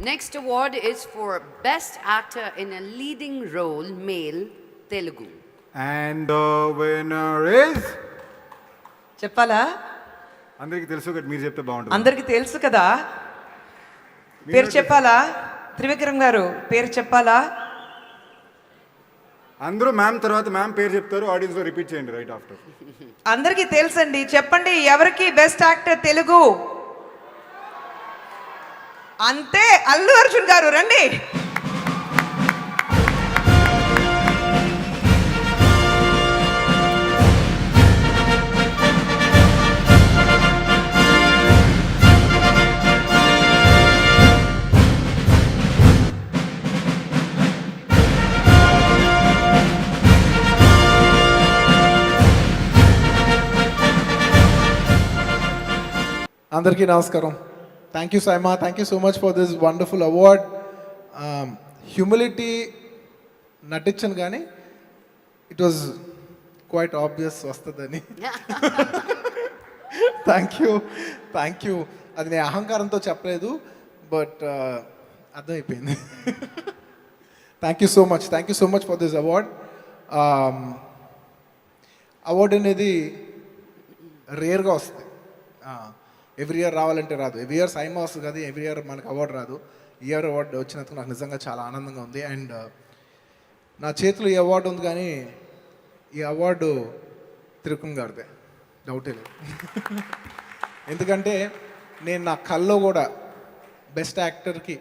Next award is for Best Actor in a Leading Role, Male, Telugu. And the winner is చెప్పాలా? అందరికీ తెలుసు కదా, మీరు చెప్తే బాగుంటుంది. అందరికి తెలుసు కదా. పేరు చెప్పాలా? త్రివిక్రమ్ గారు పేరు చెప్పాలా? అందరూ మ్యామ్ తర్వాత మ్యామ్ పేరు చెప్తారు, ఆడియన్స్ లో రిపీట్ చేయండి రైట్ ఆఫ్టర్. అందరికి తెలుసండి, చెప్పండి ఎవరికి బెస్ట్ యాక్టర్ తెలుగు? అంతే, అల్లు అర్జున్ గారు రండి. అందరికీ నమస్కారం. Thank you SIIMA, thank you so much for this wonderful award. Humility నటించను కానీ ఇట్ వాజ్ క్వైట్ ఆబ్వియస్ వస్తుందని. Thank you. అది నేను అహంకారంతో చెప్పలేదు, బట్ అర్థమైపోయింది. Thank you so much for this award. Award అనేది రేర్గా వస్తుంది. ఎవ్రీ ఇయర్ రావాలంటే రాదు. ఎవ్రీ ఇయర్ సైమా వస్తుంది కదా, ఎవ్రీ ఇయర్ మనకు అవార్డు రాదు. ఈ ఇయర్ అవార్డు వచ్చినందుకు నాకు నిజంగా చాలా ఆనందంగా ఉంది. అండ్ నా చేతిలో ఈ అవార్డు ఉంది, కానీ ఈ అవార్డు త్రివిక్రమ్ గారిదే, డౌటే లేదు. ఎందుకంటే నేను నా కల్లో కూడా బెస్ట్ యాక్టర్కి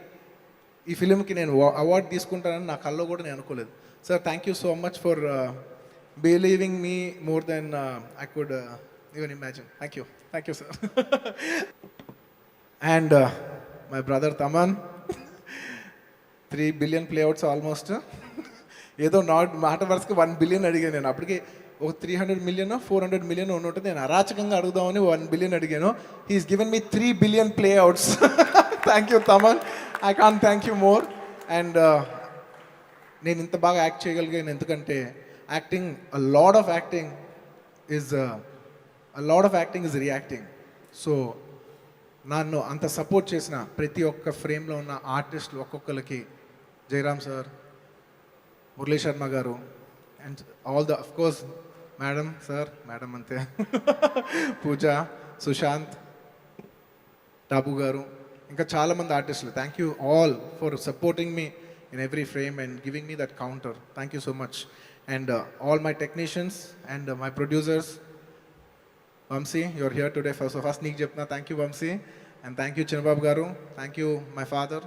ఈ ఫిలింకి నేను అవార్డు తీసుకుంటానని నా కల్లో కూడా నేను అనుకోలేదు. Sir, thank you so much for believing me more than I could even imagine. Thank you sir. And my brother Taman, 3 billion playouts almost. ఏదో మాట వరుసకి 1 billion అడిగాను నేను. అప్పటికి ఒక 300 million 400 million ఉన్నట్టు నేను అరాచకంగా అడుగుదామని 1 billion అడిగాను. He's given me 3 billion playouts. Thank you Thaman, I can't thank you more. And నేను ఇంత బాగా యాక్ట్ చేయగలిగాను ఎందుకంటే acting, a lot of acting is reacting. So నన్ను అంత సపోర్ట్ చేసిన ప్రతి ఒక్క ఫ్రేమ్లో ఉన్న ఆర్టిస్టులు ఒక్కొక్కరికి, జయరామ్ సార్, మురళీ శర్మ గారు, and all the of course madam sir, madam అంతే, పూజ, సుశాంత్, టాబు గారు, ఇంకా చాలామంది ఆర్టిస్టులు. Thank you all for supporting me in every frame and giving me that counter. Thank you so much. And all my technicians and my producers. Vamshi, you're here today. First నీకు చెప్తున్నా thank you Vamshi. And thank you Chinnababu గారు. Thank you my father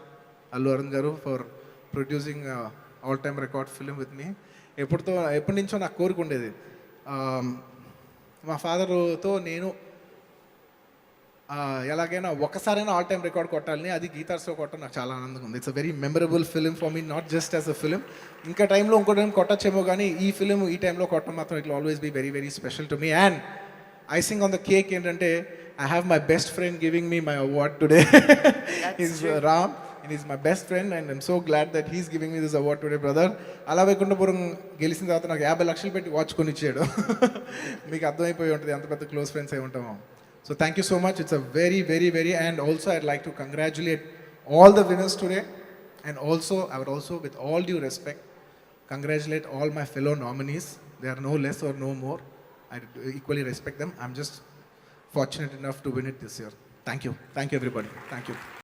Allu Arun గారు for producing all time record film with me. ఎప్పటి నుంచో నాకు కోరిక ఉండేది, మా ఫాదర్తో నేను ఎలాగైనా ఒకసారైనా ఆల్ టైమ్ రికార్డ్ కొట్టాలని. అది గీతార్స్లో కొట్టడం నాకు చాలా ఆనందంగా ఉంది. It's a very memorable film for me, not just as a film. ఇంకా టైంలో ఇంకో టైం కొట్టచ్చేమో, కానీ ఈ ఫిలిం ఈ టైంలో కొట్టడం మాత్రం it will always be very very special to me. And icing on the cake ఏంటంటే I have my best friend giving me my award today. He's Ram, and he's my best friend, and I'm so glad that he's giving me this award today, brother. అలా వైకుంఠపురం గెలిచిన తర్వాత నాకు 50 లక్షలు పెట్టి watch కొనిచ్చాడు. మీకు అర్థమైపోయి ఉంటుంది అంత పెద్ద క్లోజ్ ఫ్రెండ్స్ అయి ఉంటాము. So thank you so much. It's a very very very, and also I'd like to congratulate all the winners today, and also I would also, with all due respect, congratulate all my fellow nominees. They are no less or no more. I equally respect them. I'm just fortunate enough to win it this year. Thank you everybody. Thank you.